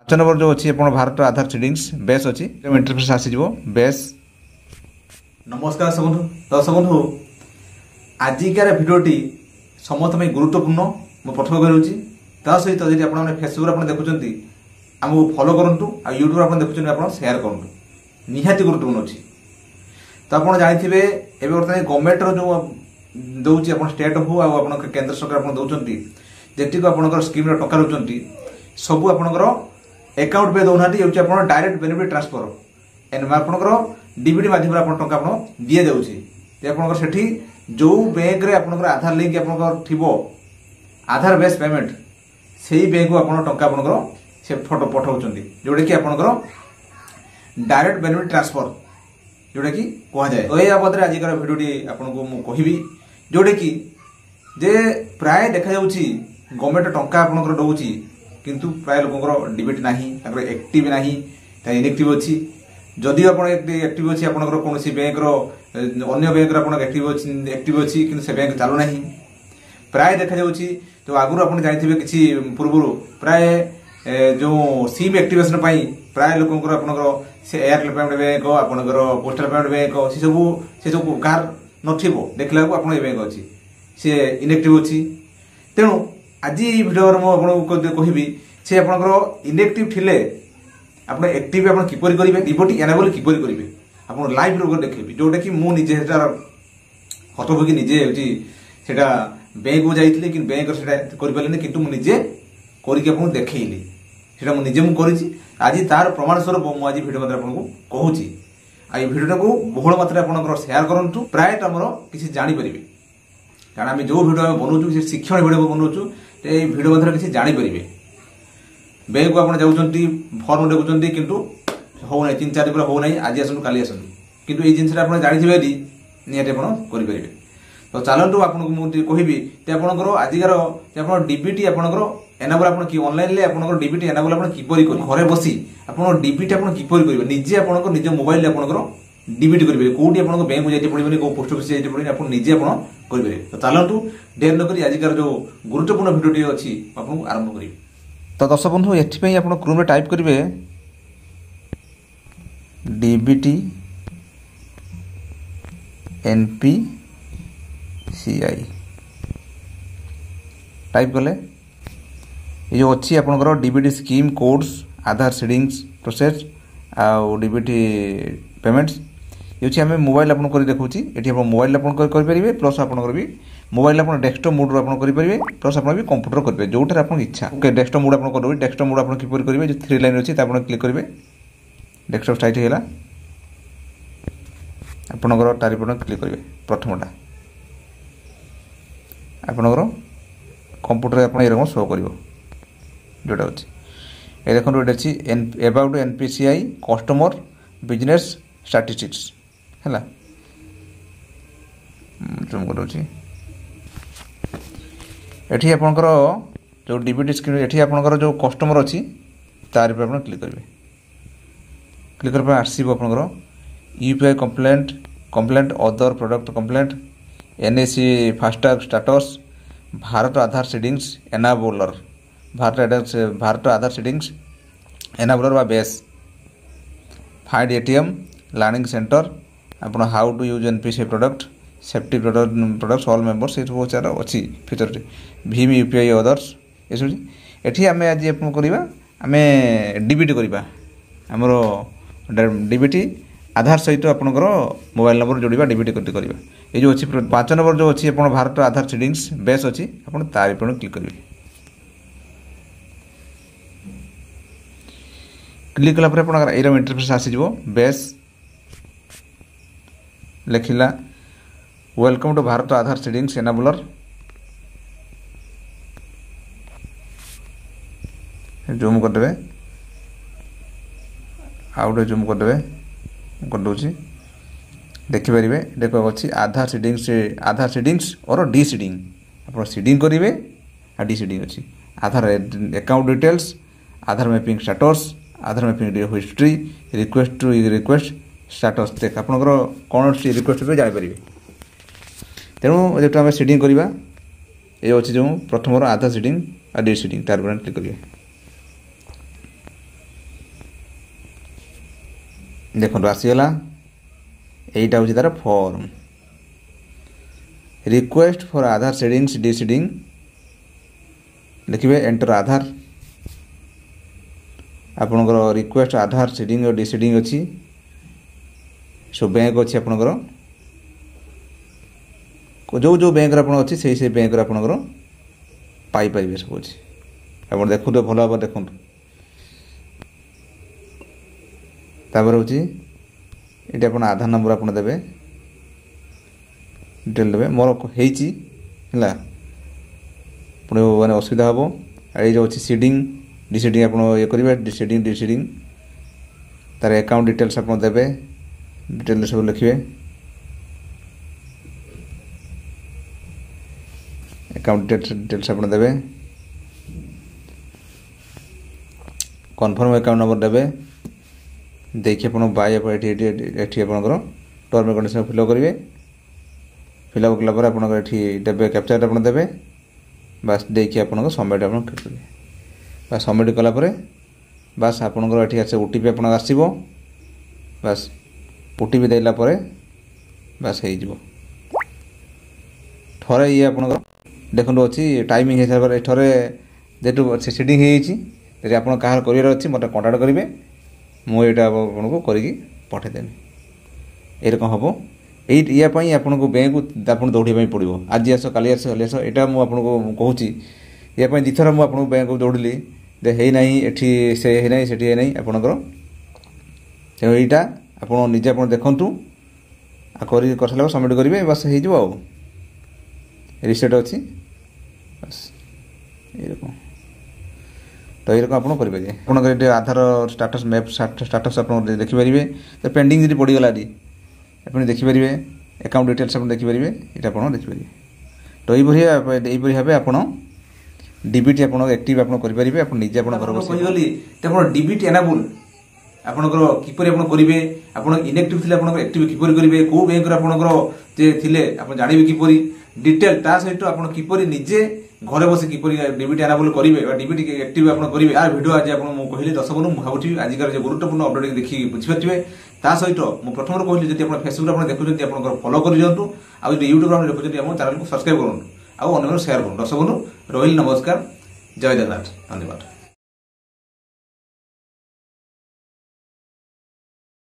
ପାଞ୍ଚ ନମ୍ବର ଯେଉଁ ଅଛି ଆପଣ ଭାରତ ଆଧାର ସିଡିଂସ୍ ବେସ୍ ଅଛି ଇଣ୍ଟରଫେସ୍ ଆସିଯିବ ବେସ୍। नमस्कार सबंधु दर्शक बंधु आजिकार भिडियोटी समस्त में गुरुत्वपूर्ण मुझे प्रथम करुच्ची सहित जी आप फेसबुक आप देखुं आमको फॉलो करूँ आ यूट्यूब आप देखुं आप शेयर करूँ निहाती गुरुत्वपूर्ण अच्छी। तो आप जानते हैं बर्तमान गवर्नमेंट जो दूसरी आप स्टेट हो आप केंद्र सरकार आप दौरान जी आप स्कीम टका रोच सब आपंकर अकाउंट पे दौना आप डायरेक्ट बेनिफिट ट्रांसफर आपंकर डीबीटी माध्यम आप टका दि जाऊँगी आपंकर जो बैंक रे आपंकर आधार लिंक आपंकर थिबो आधार बेस पेमेंट से ही बैंक को आप टका आपंकर से फोटो पठाउछंती जोडे कि आपंकर डायरेक्ट बेनिफिट ट्रांसफर जोडे कि कहा जाए। तो या बाबद आजिकार भिडियोटी आपको मु कहिबी जोडे कि जे प्राय देखा जाउची गवर्नमेंट टका आपंकर दउची किंतु प्राय लोकंकर डीबीटी नाही ताकर एक्टिव नाही ता इनएक्टिव अछि। जदि आप एक्टिव अच्छी आप कौन बैंक अन्य बैंक एक्टिव अच्छी कि से बैंक चालू ना प्राय देखा जाऊँगी। तो आगुरी आप जानते किसी पूर्व प्राय जो सिम एक्टिवेशन प्राय लोक से एयरटेल पेमेंट बैंक आपंकर पोस्टाल पेमेंट बैंक से सब कार नथिबो देखला को आपण बैंक अच्छी सी इनएक्टिव अच्छी। तेणु आज भिडियो मुझे कहबी से आपंकर इनएक्टिव थिले आप एक्टिव आप किपर करेंगे डीबीटी एनेबल किपर करेंगे आप लाइव रोग देखेबी जोटा कि मुझे हतभोगी निजे होता बैंक को जाइए कि बैंक करें कि मुझे करके देखली से मुझे मुझे आज तार प्रमाण स्वरूप मुझे भिडियो आपको कहूँ आई भिडियो को बहुल मात्रा आप शेयर करूँ प्राय आमर किसी जापर कारण आम जो भिडियो बनाऊँ शिक्षण भिडियो बनाऊँ भिडियो मध्य किसी जापर बैंक को आप जाऊँगी फर्म देखुं किंतु हो ना 3-4 दिन हो ना आज आसतु काली आसतु किंतु ये जिनसा आप जानते निहत करेंगे। तो चलतु आपको मुझे कहबी आपंकर आजिकार आप डीबीटी आपंकर एनाबल आप ऑनलाइन आपंकर डीबीटी एनाबल आप किपर घरे बसी आप डीबीटी आप किपर करेंगे निजे आप निज मोबाइल आपंकर डीबीटी करेंगे कौटी आप बैंक को जाइए पड़े कौ पोस्ट ऑफिस जाइए पड़े आप निजे आप करेंगे। तो चलतु डेर नक आजिकार जो गुरुत्वपूर्ण भिडियोटी अच्छी आपको आरंभ करेंगे। तो दर्शक बंधु एथि आप क्रोम में टाइप करेंगे डीबीटी एनपीसीआई टाइप कले ये जो अच्छी आपंकर डीबीटी स्कीम कोड्स आधार सीडिंग्स प्रोसेस आउ डीबीटी पेमेंट्स ये आम मोबाइल आप देखा ये मोबाइल आपरे प्लस आपंकर भी मोबाइल आप डेस्कटॉप मोड आप करेंगे प्लस आप कंप्यूटर करेंगे जोटार आप इच्छा ओके डेस्कटॉप मोड आप करेंगे डेस्कटॉप मोड आप किपर करेंगे जो 3 लाइन अच्छी क्लिक करेंगे डेस्कटॉप स्टार्ट होगा आपंकर टारिपट क्लिक करेंगे प्रथमटा आपंकर कंप्यूटर आप ये शो कर जोटा अच्छी ये देखो ये अच्छी about NPCI customer business statistics है जूम करूँ एठी आपंकर जो डीबीटी स्क्रीन एठी आपंकर जो कस्टमर अच्छी तार पर आप क्लिक करेंगे क्लिक कर आसो आपंकर UPI complaint other product complaint NAC FASTag status Bharat Aadhaar seedings enabler Bharat Aadhaar seedings enabler बा base find ATM learning centre आप how to use NPC product safety products all members ये बहुत सारा अच्छी फीचर भीम यूपीआई अदर्स ये सब ये आम आज करवा आम डीबीटी करवा आमर डीबीटी आधार सहित आपंकर मोबाइल नंबर जोड़ा डीबीटी करवा ये जो अच्छी 5 नंबर जो अच्छी आप भारत आधार सीडिंग्स बेस अच्छी आप तार पर क्लिक करेंगे क्लिक कलापर ये इंटरफेस आसीज बेस लिखला welcome to Bharat Aadhaar seedings enabler zoom करदे आउट जूम करदे करदे देखिपारे देख अच्छी आधार सीडिंग्स और डी सीडिंग आप सीडिंग करेंगे आ डी सीडिंग अच्छी Aadhaar account details Aadhaar mapping status Aadhaar mapping history request to request status देख आपंकर कौन रिक्वेस्ट जापर तेणु जो आम सीडिंग करवा ये अच्छी जो प्रथम आधार सीडिंग आ डी सीडिंग तार पर क्लिक करेंगे ଦେଖନ୍ତୁ ଆସିଗଲା। এইটা হচ্ছে তার ফর্ম রিকোয়েস্ট ফর আধার সেডিংস ডিସିডিଂ লিখবে এন্টার আধার ଆପଣଙ୍କର ରିକ୍ୱେଷ୍ଟ ଆଧାର ସିଡ଼ିଂ ଓ ଡିସିଡ଼ିଂ ଅଛି ସବୁ ବ୍ୟାଙ୍କ ଅଛି ଆପଣଙ୍କର ଯେଉଁ ଯେଉଁ ବ୍ୟାଙ୍କରେ ଆପଣ ଅଛି ସେଇ ସେଇ ବ୍ୟାଙ୍କରେ ଆପଣଙ୍କର ପାଇପାରିବେ ସବୁ ଅଛି ଆପଣ ଦେଖନ୍ତୁ ଭଲ ଭାବରେ ଦେଖନ୍ତୁ ତାପରେ ହେଉଛି ଏଠି ଆପଣ ଆଧାର ନମ୍ବର ଆପଣ ଦେବେ ଡିଟେଲ ଦେବେ ମୋର ହେଇଛି ହେଲା ପୁଣି ମାନେ ଅସୁବିଧା ହେବ ଆଉ ଏଇ ଯେଉଁ ଅଛି ସିଡ଼ିଂ ডিসিডিং আপনার ইয়ে করবে ডিসিডিং তার অ্যাকাউন্ট ডিটেলস আপনার দেবে ডিটেল সব লিখবে অ্যাকাউন্ট ডিটেলস আপনার দেবে কনফর্ম অ্যাকাউন্ট নম্বর দেবে দেখি আপনার বাই এটি আপনার টর্ম এন্ড কন্ডিশন ফিল করবে ফিল আপ কলা পরে আপনার এটি দেবে ক্যাপচার আপনার দেবে বাস দেখি আপনার সবমিট আপনার ক্লিক করবে বা সবমিট কলা পরে বাস আপনার এটি আছে ওটিপি আপনার আসব বাস ওটিপি দেলা পরে বাস হয়ে যাব থরে ইয়ে আপনার দেখুন অছি টাইমিং হয়ে সারা থরে যেটু সেটিং হয়ে যাই যদি আপনার কাহার করিবার অছি মতো কন্টাক্ট করবে মু এটা আপনার করি পঠাইদেবি এরকম হব এই ইয়াপাই আপনার ব্যাঙ্ক আপনার দৌড়া পড়ব আজ আস কালি আস কালি আস এটা মু আপনার কହୁছি ইয়াপাই দুইথর মু আপনার ব্যাঙ্ক দৌড়িলি যে হই না এটি সে হই না সেটি হই না আপনার তেমন এইটা আপনার নিজে আপনার দেখুন করি সারা সবমিট করবে বাস হয়ে যাব রিসেট অছি বাস এরকম তো এরকম আপনার করবে আপনার এটি আধার স্টাটস ম্যাপ স্টাটস আপনার দেখিপারে তো পেন্ডিং যদি পড়িগলা আপনি দেখিপারে অ্যাকাউন্ট ডিটেলস আপনার দেখিপারে এটা আপনার দেখিপারে তো এইভাবে ভাবে আপনার ডিবিটি আপনার আক্টিভ আপনার করে পারিবে আপনি নিজে আপনার ঘর বসে কইলি আপনার ডিবিটি এনাবল আপনার কিপরি আপনার করবে আপনার ইনএক্টিভ থিলে আপনার আক্টিভ কিপরি করবে কেউ ব্যাঙ্ক আপনার যে থিলে আপনার জানিবে কিপরি ডিটেল তা সহিত আপনার কিপরি নিজে ঘরে বসে কিপরি ডিবিটি এনাবল করবে বা ডিবিটি আক্টিভ আপনার করবে আর ভিডিও আজ আপনার কহিলি দর্শক বন্ধু ভাবুছি আজকাল যে গুরুত্বপূর্ণ অপডেট দেখি বুঝিপারে তা সহিত মু প্রথমে কহিলি যদি আপনার ফেসবুক আপনার দেখুছেন আপনার ফলো করে দিও আর যদি ইউট্ୟୁব আপনার দেখুছেন আমার চ্যানেল সবসক্রাইব করুন আর অন্য সেয়ার করুন দর্শক বন্ধু রহিল নমস্কার জয় জগন্নাথ ধন্যবাদ।